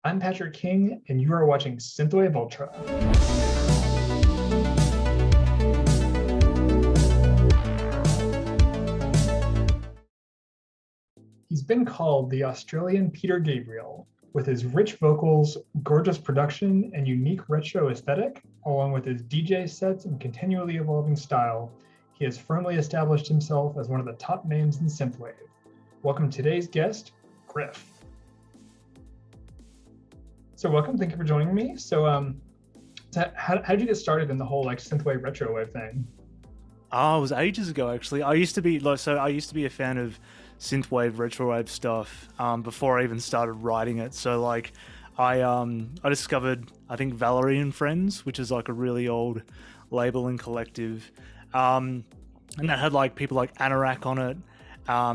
I'm Patrick King, and you are watching SYNTHWAVE Ultra. He's been called the Australian Peter Gabriel. With his rich vocals, gorgeous production, and unique retro aesthetic, along with his DJ sets and continually evolving style, he has firmly established himself as one of the top names in synthwave. Welcome to today's guest, Gryff. So welcome, thank you for joining me. So how did you get started in the whole like synthwave retro wave thing? Oh, it was ages ago actually. I used to be a fan of synthwave retrowave stuff before I even started writing it. So like I discovered, I think, Valerie and Friends, which is like a really old label and collective, and that had like people like Anorak on it.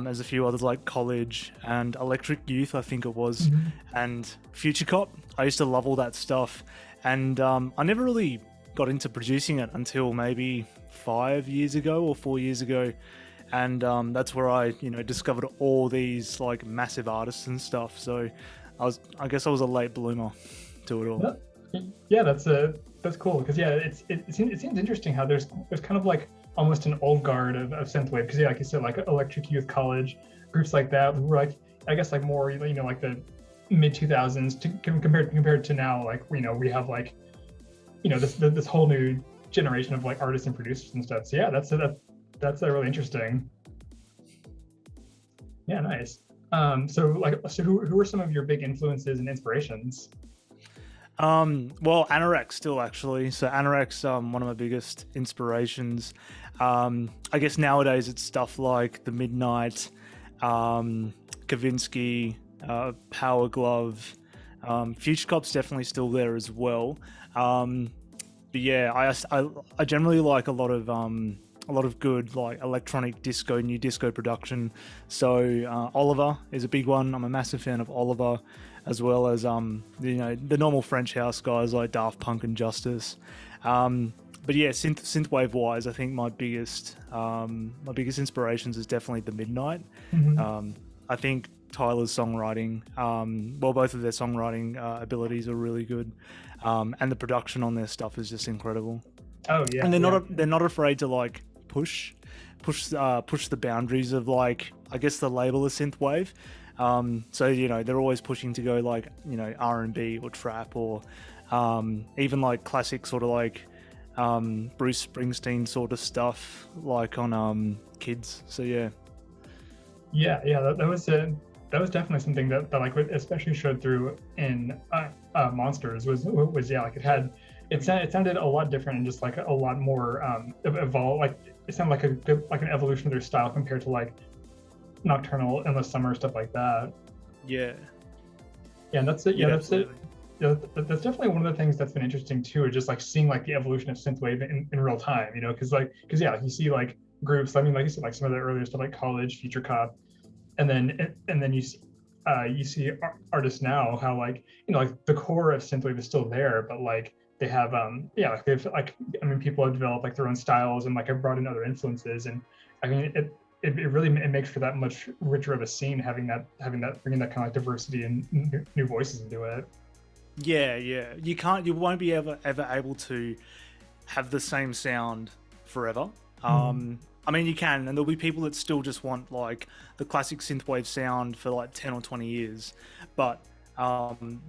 There's a few others like College and Electric Youth, I think it was, and Future Cop. I used to love all that stuff, and I never really got into producing it until maybe 5 years ago or 4 years ago, and that's where I discovered all these like massive artists and stuff. So I guess I was a late bloomer to it all. Yeah, that's cool, because it seems interesting how there's kind of like almost an old guard of synthwave, because like you said, like Electric Youth, College, groups like that were like, I guess like more like the mid 2000s compared to now. Like we have like this whole new generation of like artists and producers and stuff. So yeah, that's really interesting. Yeah, nice. So who are some of your big influences and inspirations? Well, Anorak still actually. So Anorak's one of my biggest inspirations. I guess nowadays it's stuff like The Midnight, Kavinsky, Power Glove. Future Cop's definitely still there as well. But yeah, I generally like a lot of good like electronic disco, new disco production. So Oliver is a big one. I'm a massive fan of Oliver, as well as the normal French house guys like Daft Punk and Justice. But yeah, synthwave wise, I think my biggest inspirations is definitely The Midnight. I think Tyler's songwriting, both of their songwriting abilities are really good, and the production on their stuff is just incredible. Oh yeah, and they're not afraid to like push the boundaries of like, I guess, the label of synthwave. So they're always pushing to go like R&B or trap, or even like classic sort of like Bruce Springsteen sort of stuff, like on Kids. So yeah, that was definitely something that like especially showed through in Monsters was like it sounded a lot different and just like a lot more evolved. Like it sounded like an evolution of their style compared to like Nocturnal, Endless Summer, stuff like that. Yeah, and that's it. Yeah, that's it. Yeah, that's definitely one of the things that's been interesting too, is just like seeing like the evolution of synthwave in real time. Because you see like groups. I mean, like you said, like some of the earlier stuff like College, Future Cop, and then you see artists now how like like the core of synthwave is still there, but like they have people have developed like their own styles and like have brought in other influences, and I mean it really makes for that much richer of a scene, having that bringing that kind of like diversity and new voices into it. Yeah, you won't be ever able to have the same sound forever. I mean, you can, and there'll be people that still just want like the classic synthwave sound for like 10 or 20 years, but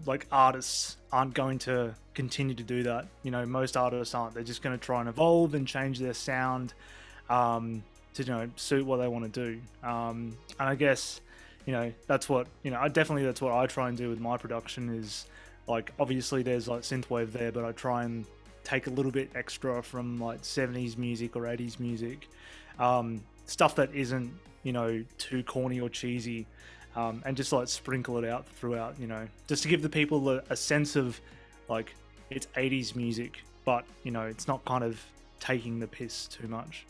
like artists aren't going to continue to do that. Most artists aren't. They're just going to try and evolve and change their sound to suit what they want to do. And I guess that's what that's what I try and do with my production. Is like, obviously there's like synthwave there, but I try and take a little bit extra from like 70s music or 80s music, stuff that isn't too corny or cheesy, and just like sprinkle it out throughout, just to give the people a sense of like it's 80s music, but it's not kind of taking the piss too much.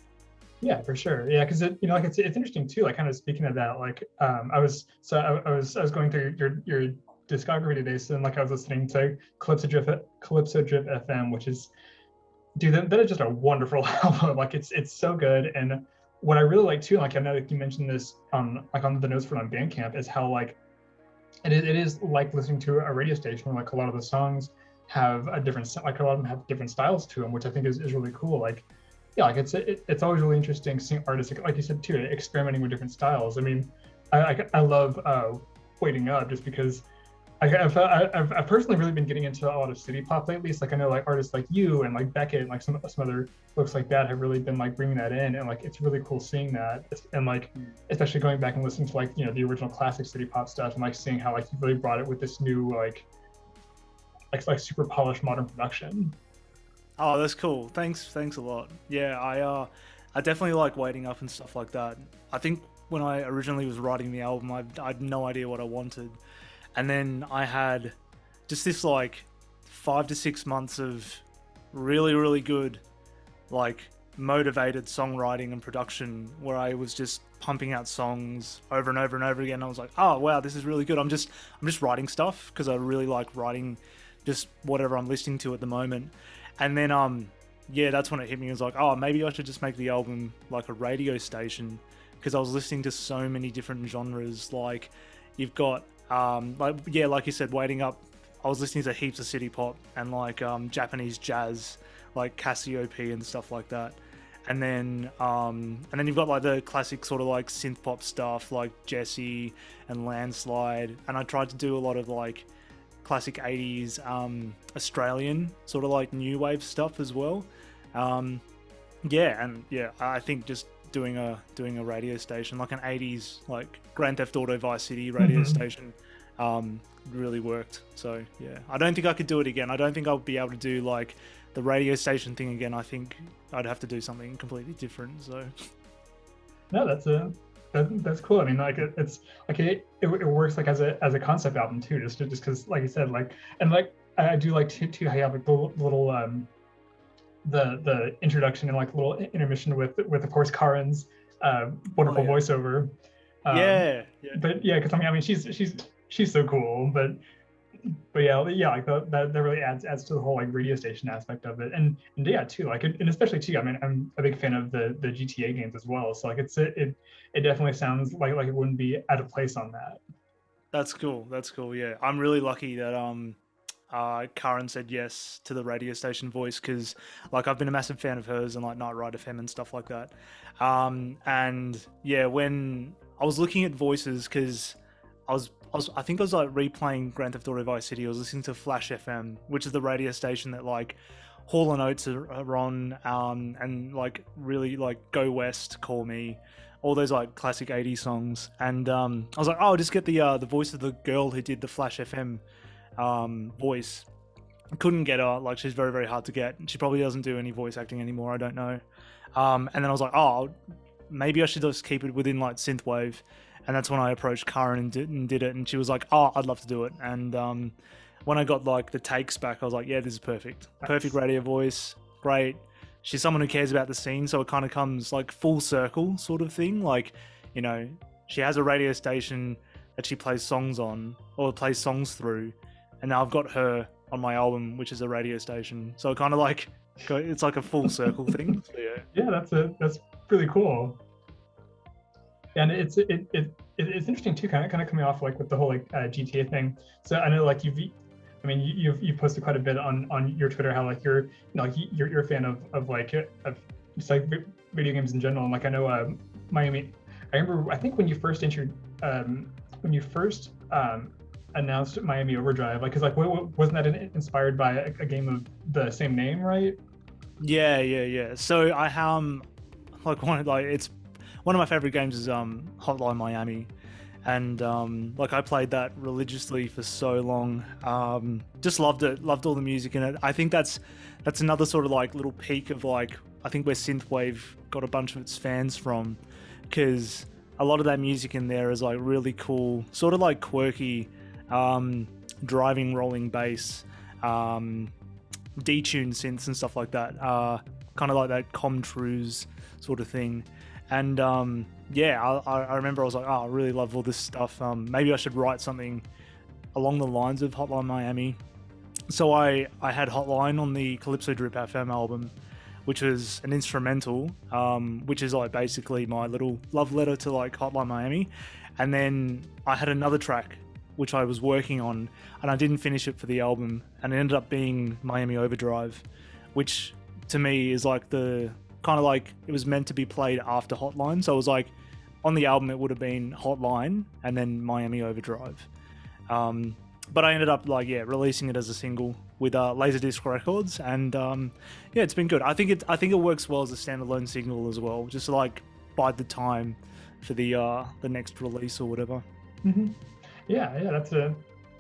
Yeah, for sure. Yeah, because it's interesting too. Like, kind of speaking of that, like I was going through your discography today, so then like I was listening to Calypso Drift FM, which is, dude, that is just a wonderful album. Like it's so good. And what I really like too, like I know you mentioned this on the notes from on Bandcamp, is how like it is like listening to a radio station where like a lot of the songs have a different, like a lot of them have different styles to them, which I think is really cool. Like, yeah, like it's always really interesting seeing artists, like you said too, experimenting with different styles. I mean, I love Waiting Up just because I've personally really been getting into a lot of city pop lately. So like I know like artists like you and like Beckett and like some other folks like that have really been like bringing that in, and like it's really cool seeing that, and like especially going back and listening to like the original classic city pop stuff, and like seeing how like you really brought it with this new like super polished modern production. Oh, that's cool. Thanks a lot. Yeah, I definitely like Waiting Up and stuff like that. I think when I originally was writing the album, I had no idea what I wanted. And then I had just this like 5 to 6 months of really, really good, like motivated songwriting and production where I was just pumping out songs over and over and over again. I was like, oh wow, this is really good. I'm just writing stuff because I really like writing just whatever I'm listening to at the moment. And then yeah, that's when it hit me. It was like, oh, maybe I should just make the album like a radio station, because I was listening to so many different genres. Like you've got like you said, Waiting Up, I was listening to heaps of city pop and like Japanese jazz, like Cassiope and stuff like that. And then you've got like the classic sort of like synth pop stuff like Jessie and Landslide. And I tried to do a lot of like classic 80s Australian sort of like new wave stuff as well. I think just doing a radio station, like an 80s like Grand Theft Auto Vice City radio station, really worked. So yeah, I don't think I could do it again. I don't think I'll be able to do like the radio station thing again. I think I'd have to do something completely different. So no, that's cool. I mean, like it's like it works like as a concept album too, just because like you said, like, and like I do like too how you have like the little the introduction and like little intermission with of course Karen's wonderful voiceover. But yeah, because I mean she's so cool, but yeah, like that really adds to the whole like radio station aspect of it, and yeah too, like and especially too, I mean I'm a big fan of the GTA games as well, so like it definitely sounds like it wouldn't be out of place on that. That's cool. Yeah, I'm really lucky that Karen said yes to the radio station voice, because like I've been a massive fan of hers and like Night Ride FM and stuff like that. And yeah, when I was looking at voices, because I think I was like replaying Grand Theft Auto Vice City. I was listening to Flash FM, which is the radio station that like Hall & Oates are on, and like really like Go West, Call Me, all those like classic 80s songs. And I was like, oh, I'll just get the voice of the girl who did the Flash FM voice. I couldn't get her. Like she's very, very hard to get. She probably doesn't do any voice acting anymore. I don't know. And then I was like, oh, maybe I should just keep it within like synthwave. And that's when I approached Karen and did it, and she was like, oh, I'd love to do it. And when I got like the takes back, I was like, yeah, this is perfect. Perfect radio voice, great. She's someone who cares about the scene, so it kind of comes like full circle sort of thing. Like, you know, she has a radio station that she plays songs on or plays songs through, and now I've got her on my album, which is a radio station. So it kind of like, it's like a full circle thing. So, yeah, that's really cool. And it's interesting too, kind of coming off like with the whole like GTA thing. So I know like you've posted quite a bit on your Twitter how like you're a fan of just like video games in general. And like I know Miami. I remember I think when you first announced Miami Overdrive, like, cause like wasn't that inspired by a game of the same name, right? Yeah. So I it's one of my favorite games is Hotline Miami, and like I played that religiously for so long. Just loved it, loved all the music in it. I think that's another sort of like little peak of like, I think where synthwave got a bunch of its fans from, because a lot of that music in there is like really cool, sort of like quirky, driving rolling bass, detuned synths and stuff like that, kind of like that Comtrues sort of thing. And I remember I was like, oh, I really love all this stuff. Maybe I should write something along the lines of Hotline Miami. So I had Hotline on the Calypso Drip FM album, which was an instrumental, which is like basically my little love letter to like Hotline Miami. And then I had another track which I was working on, and I didn't finish it for the album, and it ended up being Miami Overdrive, which to me is like the kind of like it was meant to be played after Hotline. So it was like on the album it would have been Hotline and then Miami Overdrive. But I ended up releasing it as a single with Laserdisc Records, and it's been good. I think it works well as a standalone single as well, just to like bide the time for the next release or whatever. Mm-hmm. Yeah,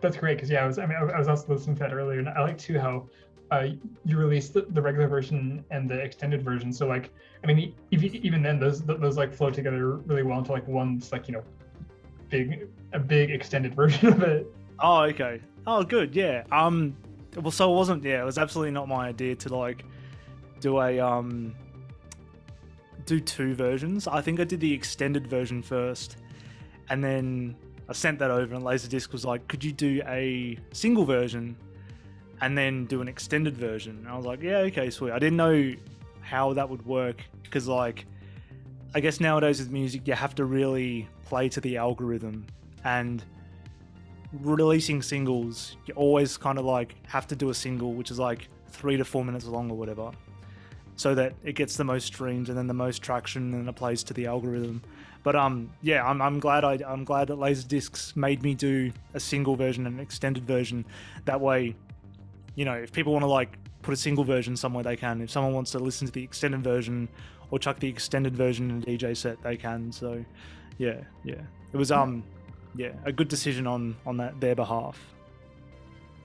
that's great, because I was also listening to that earlier, and I like too how you released the regular version and the extended version. So like, I mean, even then those like flow together really well into like one just like, a big extended version of it. Oh, okay. Oh, good. Yeah. Well, so it wasn't. Yeah, it was absolutely not my idea to like do do two versions. I think I did the extended version first, and then I sent that over, and Laserdisc was like, "Could you do a single version, and then do an extended version?" And I was like, "Yeah, okay, sweet." I didn't know how that would work, because like, I guess nowadays with music, you have to really play to the algorithm, and releasing singles, you always kind of like have to do a single which is like 3 to 4 minutes long or whatever, so that it gets the most streams and then the most traction and it plays to the algorithm. But I'm glad that Laserdiscs made me do a single version and an extended version. That way, if people want to like put a single version somewhere, they can. If someone wants to listen to the extended version or chuck the extended version in a DJ set, they can. So it was a good decision on their behalf.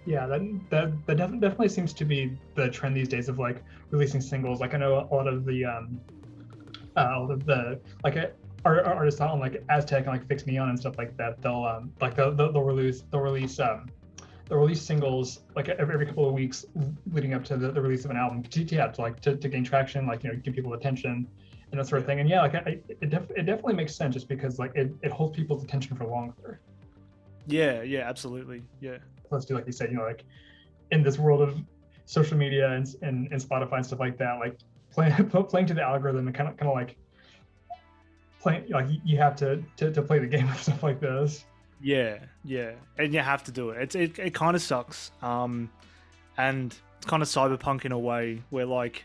Yeah, that definitely seems to be the trend these days of like releasing singles. Like I know a lot of the like artists on like Aztec and like Fix Neon and stuff like that. They'll release singles like every couple of weeks leading up to the release of an album to gain traction, like give people attention and that sort of thing. And it definitely makes sense, just because like it holds people's attention for longer. Yeah, absolutely. Yeah. Let's do, like you said, like in this world of social media and Spotify and stuff like that, like playing to the algorithm and kind of like playing, like you have to play the game and stuff like this. Yeah, and you have to do it. It kind of sucks, and it's kind of cyberpunk in a way, where like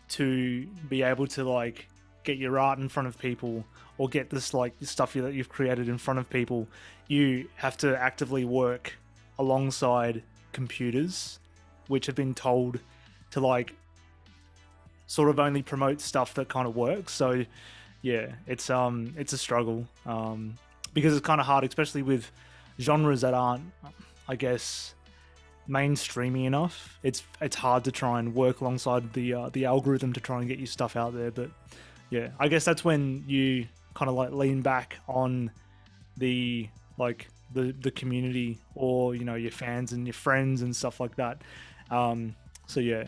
to be able to like get your art in front of people, or get this like stuff that you've created in front of people, you have to actively work alongside computers, which have been told to like sort of only promote stuff that kind of works. So yeah, it's a struggle, because it's kind of hard, especially with genres that aren't, I guess, mainstreamy enough. It's hard to try and work alongside the algorithm to try and get your stuff out there. But yeah, I guess that's when you kind of like lean back on the community, or your fans and your friends and stuff like that. So yeah.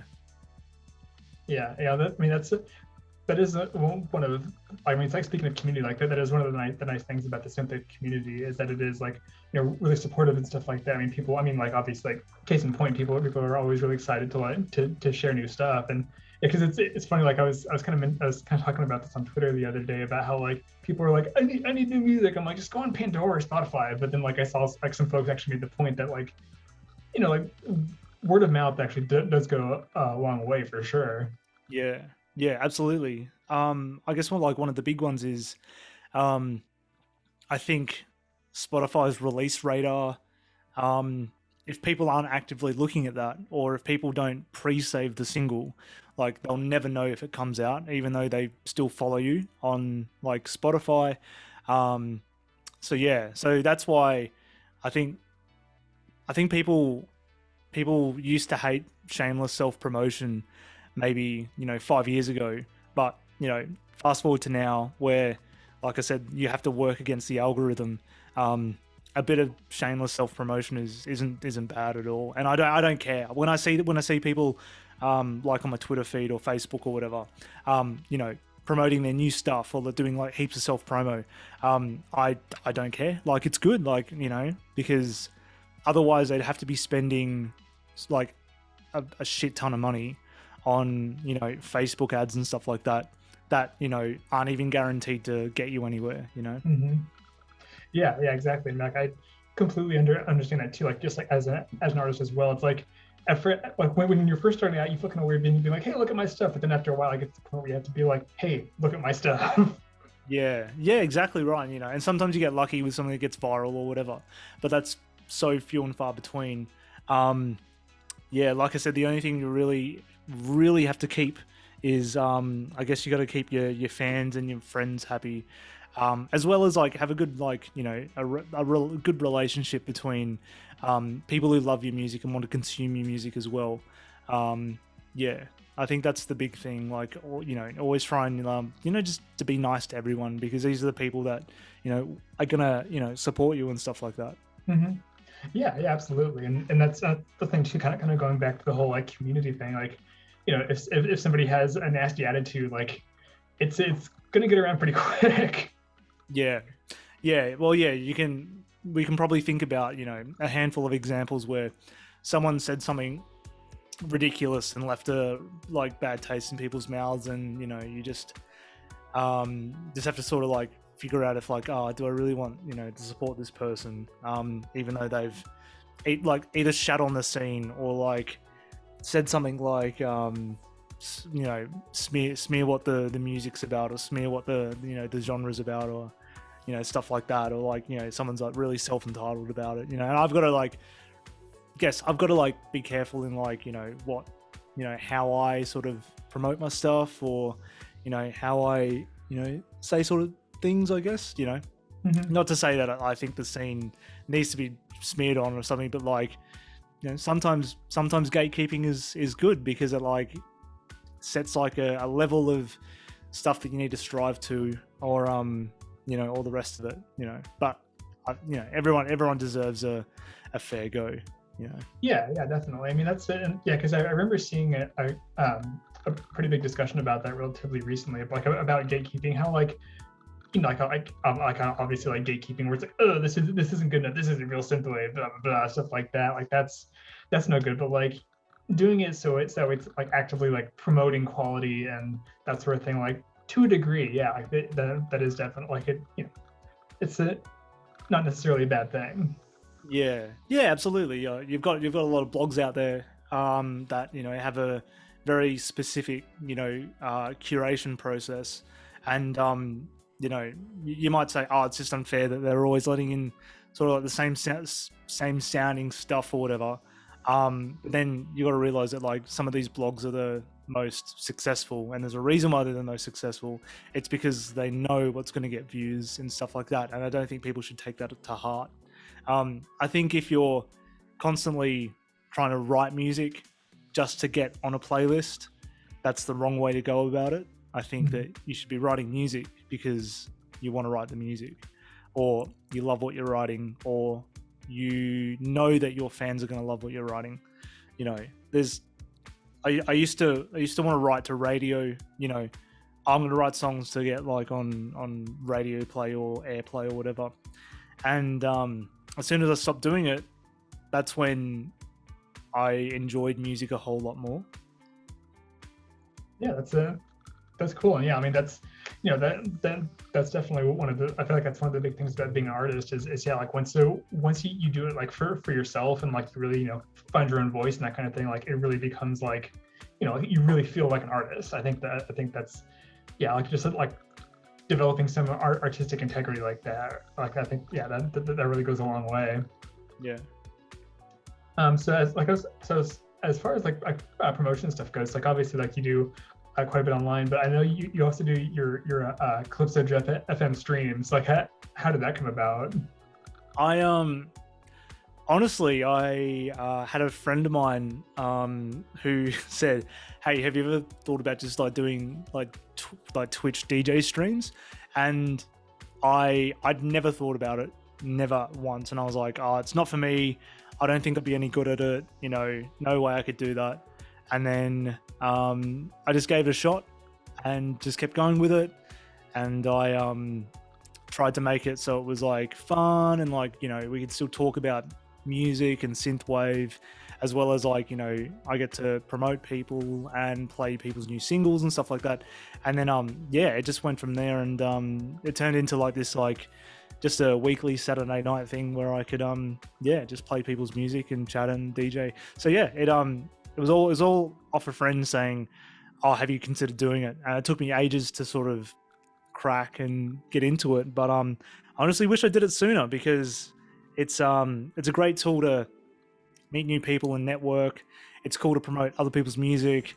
That is one of, I mean, it's like, speaking of community, like that is one of the nice things about the synthwave community, is that it is like, really supportive and stuff like that. I mean, people, like obviously, like case in point, people are always really excited to share new stuff. And because it's funny, like I was kind of talking about this on Twitter the other day, about how like people are like, I need new music. I'm like, just go on Pandora or Spotify. But then like I saw like some folks actually made the point that like, like word of mouth actually does go a long way for sure. Yeah, absolutely. I guess one of the big ones is, I think Spotify's release radar. If people aren't actively looking at that, or if people don't pre-save the single, like they'll never know if it comes out, even though they still follow you on like Spotify. So that's why I think people used to hate shameless self-promotion maybe 5 years ago, but fast forward to now, where, like I said, you have to work against the algorithm. A bit of shameless self-promotion isn't bad at all, and I don't care when I see people like on my Twitter feed or Facebook or whatever, promoting their new stuff, or they're doing like heaps of self-promo. I don't care. Like, it's good, like, because otherwise they'd have to be spending like a shit ton of money on Facebook ads and stuff like that aren't even guaranteed to get you anywhere. Mm-hmm. Yeah, exactly. Like completely understand that too. Like just like as an artist as well, it's like like when you're first starting out, you feel kind of weird being like, hey, look at my stuff. But then after a while, I get to the point where you have to be like, hey, look at my stuff. Yeah, exactly right. You know, and sometimes you get lucky with something that gets viral or whatever, but that's so few and far between. Yeah, like I said, the only thing you really have to keep is, I guess you got to keep your fans and your friends happy, as well as like have a good good relationship between people who love your music and want to consume your music as well. Yeah, I think that's the big thing. Like, always try and just to be nice to everyone, because these are the people that are gonna support you and stuff like that. Mm-hmm. Yeah, absolutely, and that's the thing too. Kind of going back to the whole like community thing. Like, if somebody has a nasty attitude, like it's gonna get around pretty quick. Yeah. Well, yeah, we can probably think about a handful of examples where someone said something ridiculous and left a bad taste in people's mouths, and you just have to sort of like figure out if do I really want to support this person, even though they've either shat on the scene or like said something like smear what the music's about, or smear what the the genre's about, or stuff like that, or like someone's like really self-entitled about it, and I've got to be careful in what how I sort of promote my stuff, or how I say sort of things, I guess. Mm-hmm. Not to say that I think the scene needs to be smeared on or something, but sometimes gatekeeping is good, because it sets a level of stuff that you need to strive to, or all the rest of it, but everyone deserves a fair go. Yeah, definitely. I mean, that's it. And yeah, because I remember seeing a pretty big discussion about that relatively recently, about gatekeeping, how obviously gatekeeping, where it's like, oh, this isn't good enough, this isn't real synthwave, blah, blah, blah, stuff like that. That's no good. But doing it so it's actively promoting quality and that sort of thing, to a degree, yeah, that is definitely it's not necessarily a bad thing. Yeah, absolutely. You've got a lot of blogs out there that have a very specific curation process, and you might say, oh, it's just unfair that they're always letting in sort of the same sounding stuff or whatever. Then you got to realize that some of these blogs are the most successful, and there's a reason why they're the most successful. It's because they know what's going to get views and stuff like that, and I don't think people should take that to heart. I think if you're constantly trying to write music just to get on a playlist, that's the wrong way to go about it. I think that you should be writing music because you want to write the music, or you love what you're writing, or you know that your fans are going to love what you're writing. I used to want to write to radio. I'm going to write songs to get on radio play or airplay or whatever. And as soon as I stopped doing it, that's when I enjoyed music a whole lot more. Yeah, that's cool. And yeah, I mean, that's that's definitely one of the, I feel like that's one of the big things about being an artist is yeah, once you do it for yourself, and you really find your own voice and that kind of thing, it really becomes you really feel like an artist. I think that's yeah, just developing some artistic integrity like that. I think that really goes a long way. Yeah. So as far as promotion stuff goes, obviously you do quite a bit online, but I know you also do your Calypso Jeff FM streams. How did that come about? Honestly, I had a friend of mine who said, hey, have you ever thought about just doing Twitch DJ streams? And I'd never thought about it, never once. And I was like, oh, it's not for me. I don't think I'd be any good at it. No way I could do that. And then I just gave it a shot and just kept going with it. And I tried to make it so it was fun, and we could still talk about music and synthwave, as well as I get to promote people and play people's new singles and stuff like that. And then it just went from there, and it turned into this just a weekly Saturday night thing where I could just play people's music and chat and DJ. So yeah, it was all off a friend saying, "Oh, have you considered doing it?" And it took me ages to sort of crack and get into it, but I honestly wish I did it sooner, because it's a great tool to meet new people and network. It's cool to promote other people's music.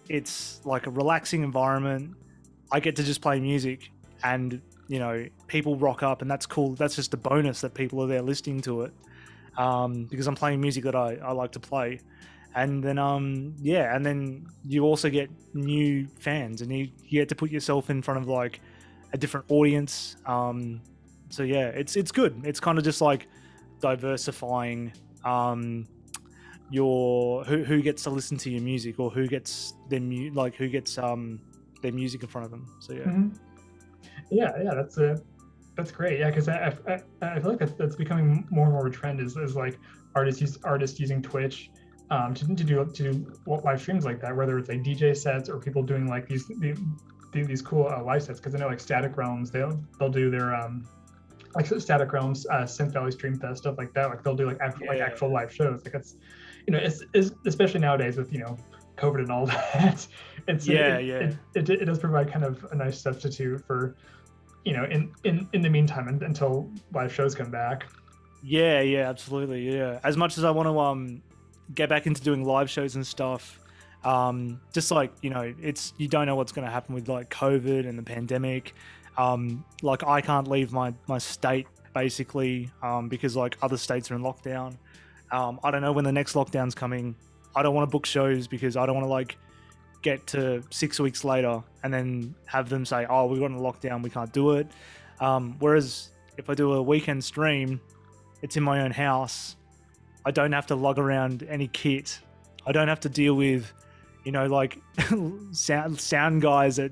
It's like a relaxing environment. I get to just play music, and people rock up, and that's cool. That's just a bonus that people are there listening to it, because I'm playing music that I like to play. And then and then you also get new fans, and you get to put yourself in front of like a different audience. So yeah, it's good. It's kind of just like diversifying your who gets to listen to your music, or who gets their music in front of them. So yeah. Mm-hmm. Yeah, that's great. Yeah, because I feel like that's becoming more and more of a trend, is like artists using Twitch to do live streams like that, whether it's like DJ sets or people doing like these cool live sets. Because I know like Static Realms, they'll do their like Static Realms, Synth Valley Stream Fest, stuff like that. Like they'll do like actual live shows. Like it's it's especially nowadays with COVID and all that. It does provide kind of a nice substitute for in the meantime until live shows come back. Yeah, absolutely. Yeah, as much as I want to get back into doing live shows and stuff, just like it's, you don't know what's going to happen with like COVID and the pandemic. Like I can't leave my state basically, because like other states are in lockdown. I don't know when the next lockdown's coming. I don't want to book shows because I don't want to like get to 6 weeks later and then have them say, "Oh, we've got a lockdown, we can't do it." Whereas if I do a weekend stream, it's in my own house. I don't have to lug around any kit. I don't have to deal with, like sound guys that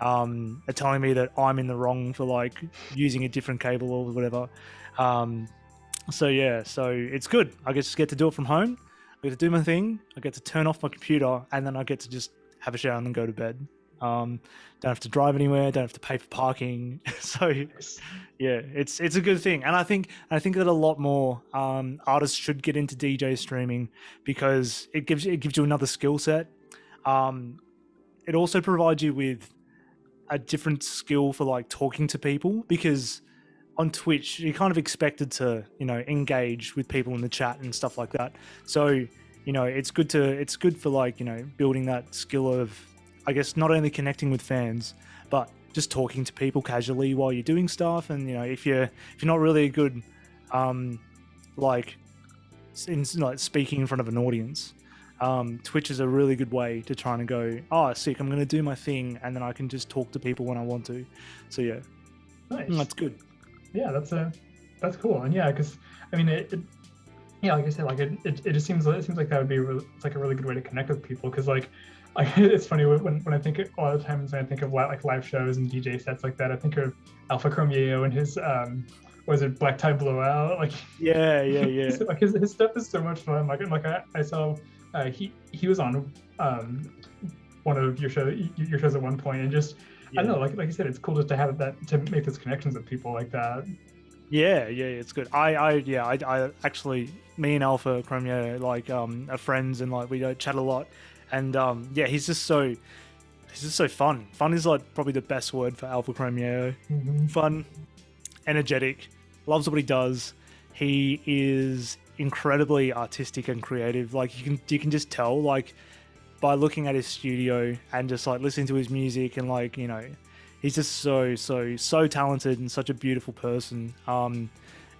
are telling me that I'm in the wrong for like using a different cable or whatever. So it's good. I just get to do it from home. I get to do my thing. I get to turn off my computer, and then I get to just have a shower and then go to bed. Don't have to drive anywhere. Don't have to pay for parking. So yeah, it's a good thing. And I think that a lot more artists should get into DJ streaming, because it gives you another skill set. It also provides you with a different skill for like talking to people, because on Twitch you're kind of expected to engage with people in the chat and stuff like that. So it's good for like building that skill of, I guess, not only connecting with fans but just talking to people casually while you're doing stuff. And if you're not really good like speaking in front of an audience, Twitch is a really good way to try and go, "Oh, sick, I'm going to do my thing," and then I can just talk to people when I want to. So yeah, nice. That's good. Yeah, that's cool. And yeah, because I mean like I said, like it just seems like that would be it's like a really good way to connect with people. Because like it's funny when I think a lot of times when I think of like live shows and DJ sets like that, I think of Alpha Chromeo and his was it Black Tie Blowout? Like yeah. Like his stuff is so much fun. Like I saw he was on one of your shows at one point, and just I don't know, like you said, it's cool just to have that, to make those connections with people like that. Yeah, it's good. I actually, me and Alpha Chromeo are friends, and like we chat a lot. And he's just so fun. Fun is like probably the best word for Alpha Chromeo. Mm-hmm. Fun, energetic, loves what he does. He is incredibly artistic and creative. Like you can just tell, like, by looking at his studio and just like listening to his music, and like he's just so talented and such a beautiful person. Alpha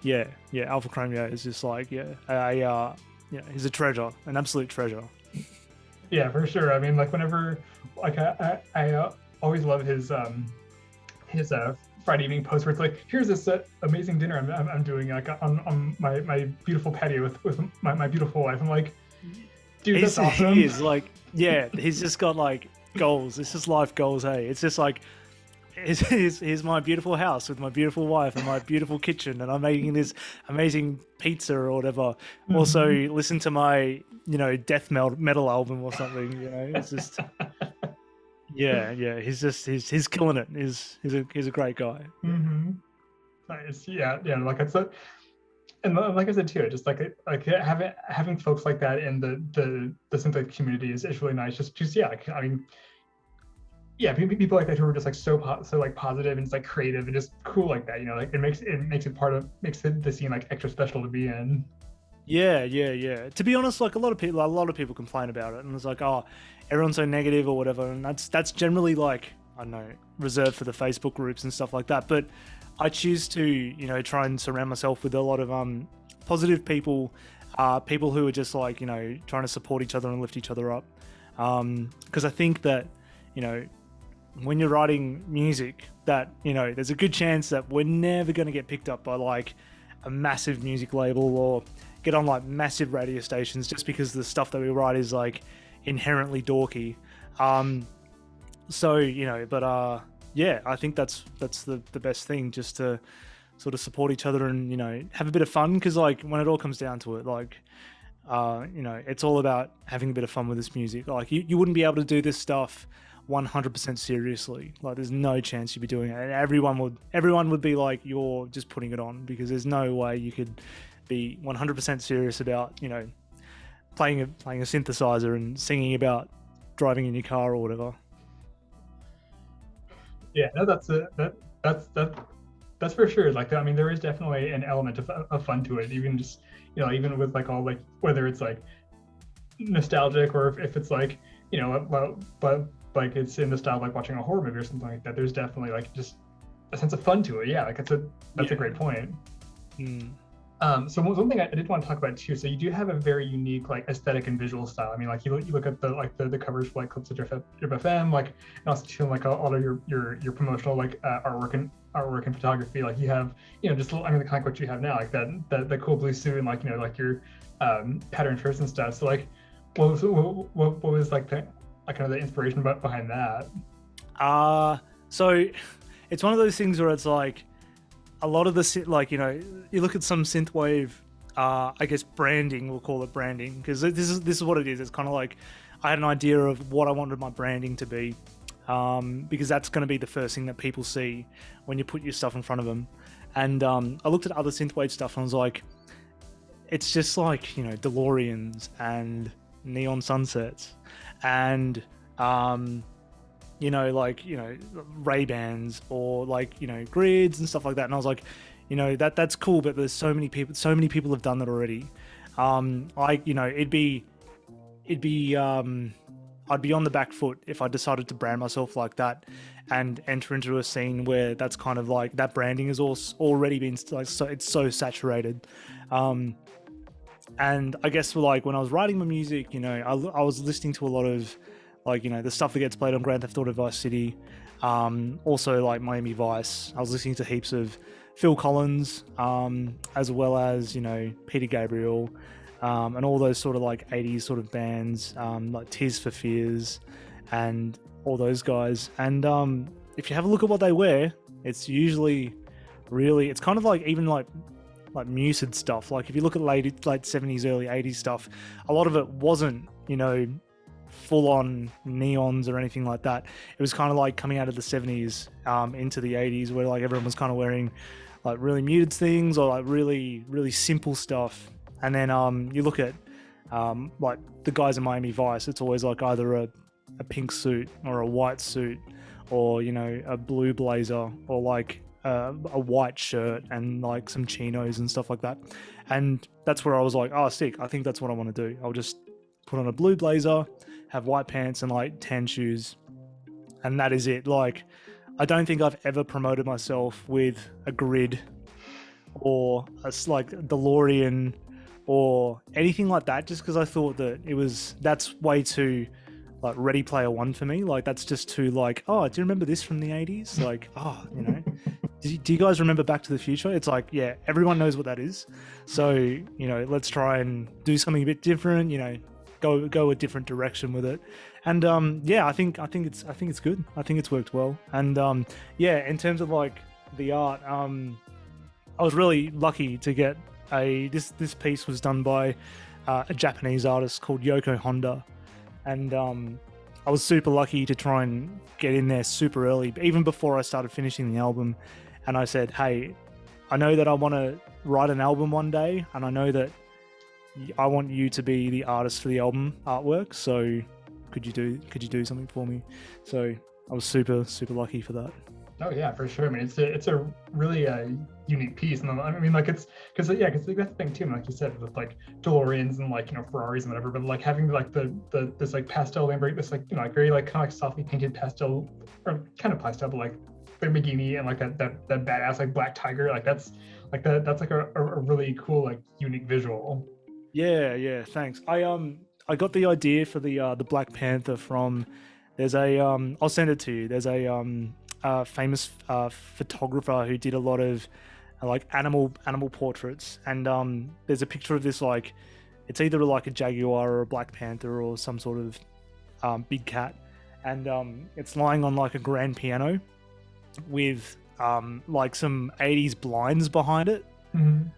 Chromeo is just like he's a treasure, an absolute treasure. Yeah, for sure. I mean, like whenever, like I always love his Friday evening post where it's like, here's this amazing dinner I'm doing like on my beautiful patio with my beautiful wife. I'm like, dude, that's awesome. He is like, yeah, he's just got like goals. It's just life goals. Hey, it's just like, here's my beautiful house with my beautiful wife and my beautiful kitchen, and I'm making this amazing pizza or whatever. Mm-hmm. Also, listen to my death metal album or something. It's just yeah. He's killing it. He's a great guy. Mm-hmm. Nice. Yeah. Like it's a, and like I said too, just like having folks like that in the synthwave community is really nice. Just yeah, I mean, yeah, people like that who are just like so like positive and it's like creative and just cool like that. Like it makes the scene like extra special to be in. Yeah. To be honest, like a lot of people complain about it, and it's like, oh, everyone's so negative or whatever, and that's generally like, I don't know, reserved for the Facebook groups and stuff like that. But I choose to, try and surround myself with a lot of positive people, people who are just like, trying to support each other and lift each other up. Because I think that, when you're writing music, that, there's a good chance that we're never going to get picked up by like a massive music label or get on like massive radio stations just because the stuff that we write is like inherently dorky. Yeah, I think that's the best thing, just to sort of support each other and, have a bit of fun. Because like when it all comes down to it, like, it's all about having a bit of fun with this music. Like you wouldn't be able to do this stuff 100% seriously. Like there's no chance you'd be doing it. And everyone would be like, you're just putting it on, because there's no way you could be 100% serious about, playing a synthesizer and singing about driving in your car or whatever. Yeah, no, that's for sure. Like, I mean, there is definitely an element of fun to it. Even just, even with like all like, whether it's like nostalgic or if it's like, but like it's in the style of like watching a horror movie or something like that. There's definitely like just a sense of fun to it. Yeah, like that's a great point. So one thing I did want to talk about too. So you do have a very unique like aesthetic and visual style. I mean, like you look at the covers for like clips of Gryff FM, like, and also too like all of your promotional like artwork and photography. Like you have, just I mean, kind of what you have now, like that cool blue suit and like like your pattern shirts and stuff. So like, what was like the kind of the inspiration behind that? So it's one of those things where it's like, a lot of the, like, you look at some synthwave, I guess branding, we'll call it branding, because this is what it is. It's kind of like, I had an idea of what I wanted my branding to be, because that's going to be the first thing that people see when you put your stuff in front of them. And I looked at other synthwave stuff and I was like, it's just like, DeLoreans and neon sunsets and Ray-Bans or like, grids and stuff like that. And I was like, that's cool, but there's so many people have done that already. I'd be on the back foot if I decided to brand myself like that and enter into a scene where that's kind of like, that branding has already been like, so it's so saturated. And I guess like when I was writing my music, I was listening to a lot of like, the stuff that gets played on Grand Theft Auto Vice City, also like Miami Vice. I was listening to heaps of Phil Collins, as well as, Peter Gabriel, and all those sort of like 80s sort of bands, like Tears for Fears and all those guys. And if you have a look at what they wear, it's usually really, it's kind of like even like muted stuff. Like if you look at late 70s, early 80s stuff, a lot of it wasn't, full on neons or anything like that. It was kind of like coming out of the 70s into the 80s, where like everyone was kind of wearing like really muted things or like really, really simple stuff. And then you look at like the guys in Miami Vice, it's always like either a pink suit or a white suit or, a blue blazer or like a white shirt and like some chinos and stuff like that. And that's where I was like, oh, sick. I think that's what I want to do. I'll just put on a blue blazer, have white pants and like tan shoes, and that is it. Like, I don't think I've ever promoted myself with a grid or a like DeLorean or anything like that, just because I thought that that's way too like Ready Player One for me. Like that's just too like, oh, do you remember this from the 80s? Like, oh, do you guys remember Back to the Future? It's like, yeah, everyone knows what that is. So, let's try and do something a bit different, go a different direction with it. And I think it's good. I think it's worked well. And in terms of like the art, I was really lucky to get this piece was done by a Japanese artist called Yoko Honda, and I was super lucky to try and get in there super early, even before I started finishing the album. And I said, hey, I know that I want to write an album one day, and I know that I want you to be the artist for the album artwork. So could you do something for me? So I was super lucky for that. Oh yeah, for sure. I mean, it's a really unique piece, and I mean, like, it's because that's the thing too. Like you said, with like DeLoreans and like, you know, Ferraris and whatever, but like having like the this like pastel Lamborghini, this like, you know, like very like kind of like softly painted pastel, or kind of pastel, but like Lamborghini, and like that badass like black tiger, like that's like a really cool like unique visual. Yeah, thanks. I got the idea for the Black Panther from, there's a I'll send it to you. There's a famous photographer who did a lot of like animal portraits, and there's a picture of this, like, it's either like a jaguar or a black panther or some sort of big cat, and it's lying on like a grand piano with like some 80s blinds behind it,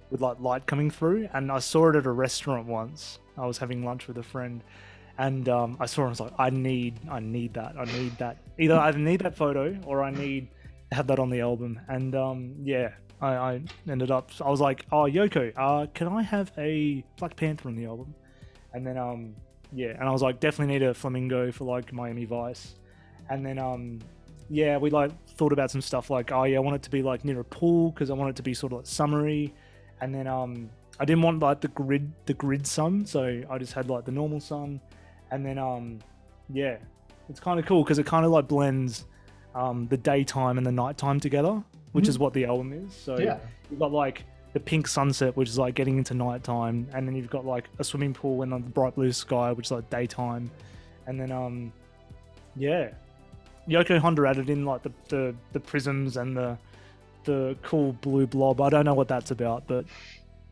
with like light coming through. And I saw it at a restaurant once. I was having lunch with a friend, and I saw it, I was like, I need that. Either need that photo, or I need to have that on the album. And I ended up, I was like, oh, Yoko, can I have a Black Panther on the album? And then and I was like, definitely need a flamingo for like Miami Vice. And then we like thought about some stuff like, I want it to be like near a pool, because I want it to be sort of like summery. And then I didn't want like the grid sun, so I just had like the normal sun. And then it's kind of cool because it kind of like blends the daytime and the nighttime together, which is what the album is. So you've got like the pink sunset, which is like getting into nighttime, and then you've got like a swimming pool and the bright blue sky, which is like daytime. And then Yoko Honda added in like the prisms and the cool blue blob. I don't know what that's about, but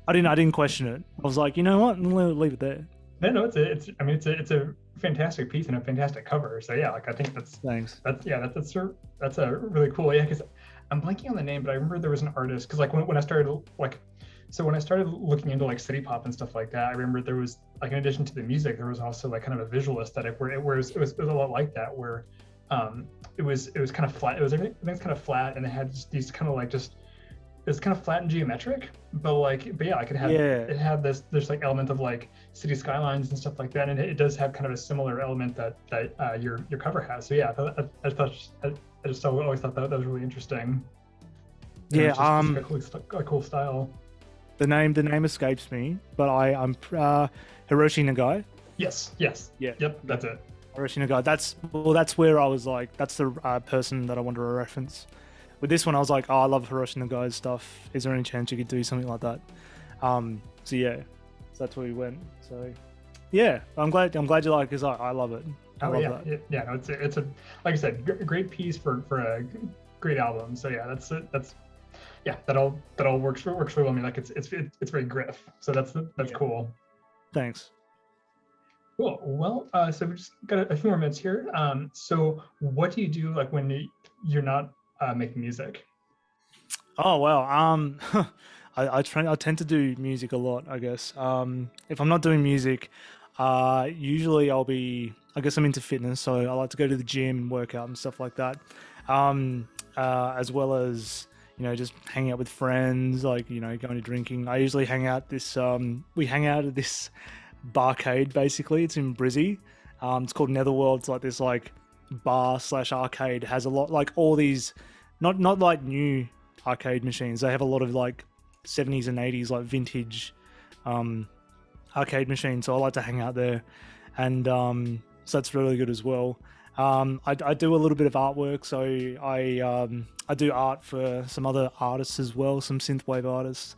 I didn't question it. I was like, you know what, leave it there. No, it's a fantastic piece and a fantastic cover. So yeah, like I think that's a really cool. Yeah, because I'm blanking on the name, but I remember there was an artist, because like when I started looking into like city pop and stuff like that, I remember there was like, in addition to the music, there was also like kind of a visual aesthetic where it was a lot like that, where it was kind of flat. Everything's kind of flat, and it had just these kind of like it's kind of flat and geometric, but yeah, it had this like element of like city skylines and stuff like that, and it does have kind of a similar element that your cover has. So yeah, I just always thought that was really interesting. Yeah, it's a cool style. The name escapes me, but I'm Hiroshi Nagai. Yes. Yeah. Yep, that's it. Hiroshi Nagai. That's where I was like, that's the person that I wanted to reference. With this one, I was like, oh, I love Hiroshi Nagai's stuff. Is there any chance you could do something like that? So that's where we went. So yeah, I'm glad you like it, because I love it. I love that. Yeah. No, it's a like I said, great piece for a great album. So yeah, that all works really well. I mean, like it's very Gryff. So that's cool. Thanks. Cool. Well, so we just got a few more minutes here. So what do you do like when you're not making music? Oh well, I tend to do music a lot, I guess. If I'm not doing music, usually I guess I'm into fitness, so I like to go to the gym, work out and stuff like that. As well as, you know, just hanging out with friends, like, you know, going to drinking. I usually hang out we hang out at this barcade, basically. It's in Brizzy. It's called Netherworld. It's like this like bar/arcade. Has a lot, like all these, not like new arcade machines. They have a lot of like 70s and 80s like vintage arcade machines. So I like to hang out there, and so that's really good as well. I do a little bit of artwork, so I do art for some other artists as well, some synthwave artists.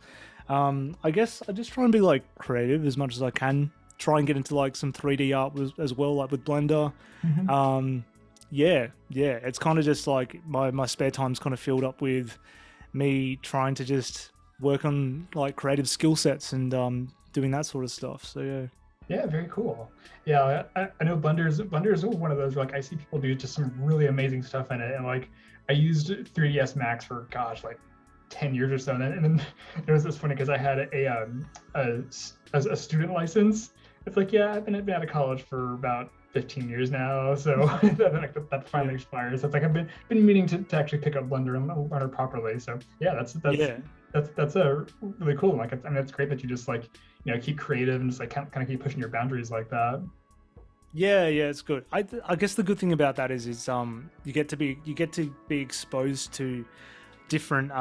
I guess I just try and be like creative as much as I can. Try and get into like some 3D art as well, like with Blender. Yeah, it's kind of just like my spare time's kind of filled up with me trying to just work on like creative skill sets and doing that sort of stuff. So yeah, very cool. Yeah, I know Blender is one of those, like, I see people do just some really amazing stuff in it, and like I used 3ds Max for like 10 years or so, and then it was just funny because I had a student license. It's like, yeah, I've been out of college for about 15 years now, so that finally expires. It's like I've been meaning to actually pick up Blender and learn it properly. So yeah, that's that's a really cool. Like, I mean, it's great that you just like, you know, keep creative and just like kind of keep pushing your boundaries like that. Yeah, it's good. I guess the good thing about that is you get to be exposed to different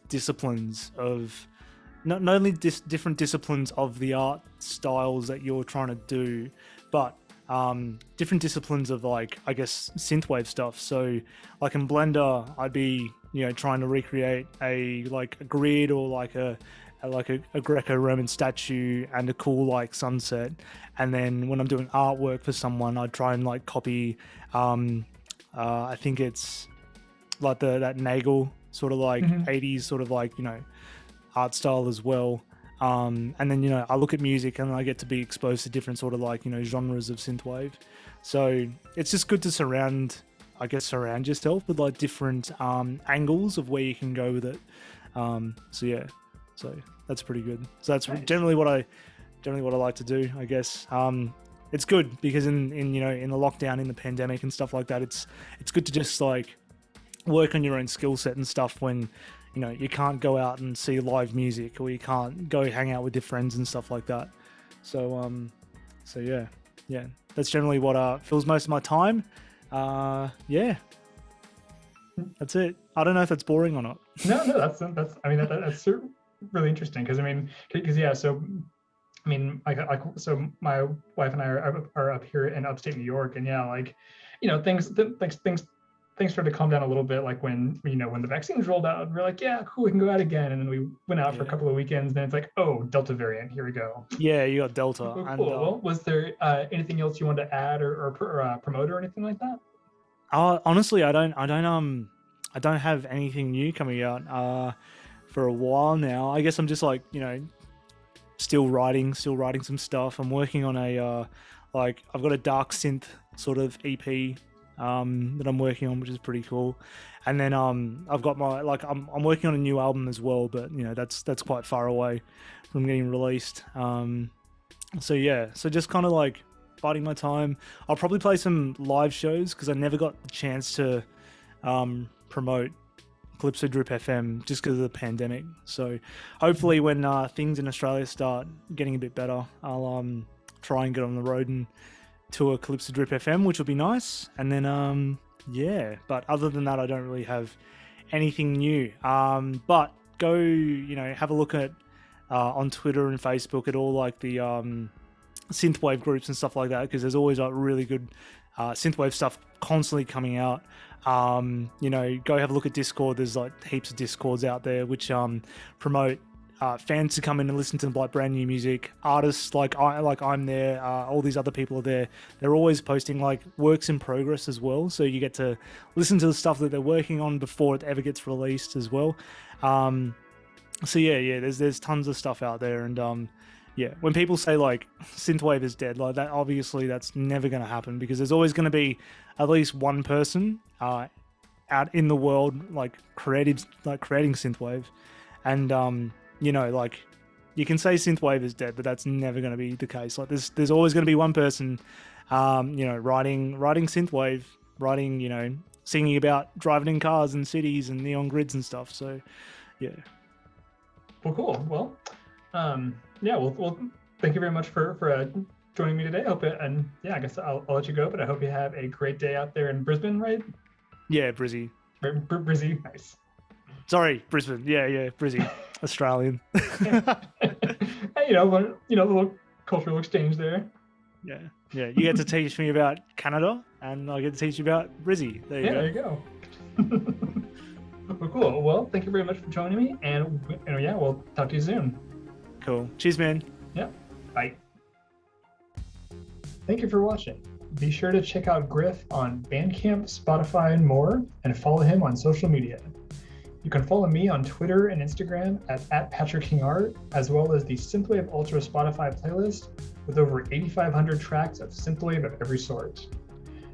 disciplines of not only different disciplines of the art styles that you're trying to do, but different disciplines of, like, I guess, synthwave stuff. So like in Blender, I'd be, you know, trying to recreate a grid or like a Greco-Roman statue and a cool like sunset. And then when I'm doing artwork for someone, I'd try and like copy I think it's like that Nagel sort of like 80s sort of like, you know, art style as well. And then, you know, I look at music and I get to be exposed to different sort of like, you know, genres of synthwave. So it's just good to surround yourself with like different angles of where you can go with it. So that's pretty good. So that's nice. generally what I like to do, I guess. It's good because in you know, in the lockdown, in the pandemic and stuff like that, it's good to just like work on your own skill set and stuff when, you know, you can't go out and see live music or you can't go hang out with your friends and stuff like that. So yeah, that's generally what fills most of my time. Yeah, that's it. I don't know if that's boring or not. No, that's I mean that's really interesting because yeah, so I mean, so my wife and I are up here in upstate New York, and yeah, like, you know, things started to calm down a little bit, like when, you know, when the vaccines rolled out, we're like, yeah, cool, we can go out again, and then we went out for a couple of weekends, then it's like, oh, Delta variant, here we go. Yeah, you got Delta. Cool. And well, was there anything else you wanted to add or promote or anything like that? Honestly, I don't have anything new coming out for a while now. I guess I'm just like, you know, still writing some stuff. I'm working on a like, I've got a dark synth sort of EP that I'm working on, which is pretty cool. And then I've got my, like, I'm working on a new album as well, but, you know, that's quite far away from getting released. So yeah, so just kind of like biding my time. I'll probably play some live shows because I never got the chance to promote Calypso Drip FM just because of the pandemic. So hopefully when things in Australia start getting a bit better, I'll try and get on the road and tour Calypso Drip FM, which will be nice. And then yeah, but other than that, I don't really have anything new. But go, you know, have a look at on Twitter and Facebook at all like the synthwave groups and stuff like that, because there's always like really good synthwave stuff constantly coming out. You know, go have a look at Discord. There's like heaps of Discords out there which promote fans to come in and listen to like brand new music. Artists like I'm there. All these other people are there. They're always posting like works in progress as well, so you get to listen to the stuff that they're working on before it ever gets released as well. So yeah, there's tons of stuff out there, and yeah, when people say like synthwave is dead, like that, obviously that's never going to happen, because there's always going to be at least one person out in the world like creating synthwave, and you know, like you can say synthwave is dead, but that's never going to be the case. Like there's always going to be one person, you know, writing synthwave, you know, singing about driving in cars and cities and neon grids and stuff. So yeah. Well, cool. Well, yeah, well, thank you very much for joining me today. And yeah, I guess I'll let you go, but I hope you have a great day out there in Brisbane, right? Yeah, Brizzy. Brizzy, nice. Sorry, Brisbane. Yeah, Brizzy, Australian. Hey, you know, a little cultural exchange there. Yeah. You get to teach me about Canada, and I get to teach you about Brizzy. There you go. Well, cool. Well, thank you very much for joining me, and yeah, we'll talk to you soon. Cool. Cheers, man. Yeah. Bye. Thank you for watching. Be sure to check out Gryff on Bandcamp, Spotify, and more, and follow him on social media. You can follow me on Twitter and Instagram at PatrickKingArt, as well as the Synthwave Ultra Spotify playlist with over 8,500 tracks of synthwave of every sort.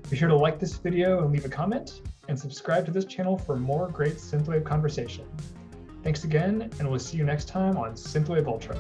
Be sure to like this video and leave a comment, and subscribe to this channel for more great synthwave conversation. Thanks again, and we'll see you next time on Synthwave Ultra.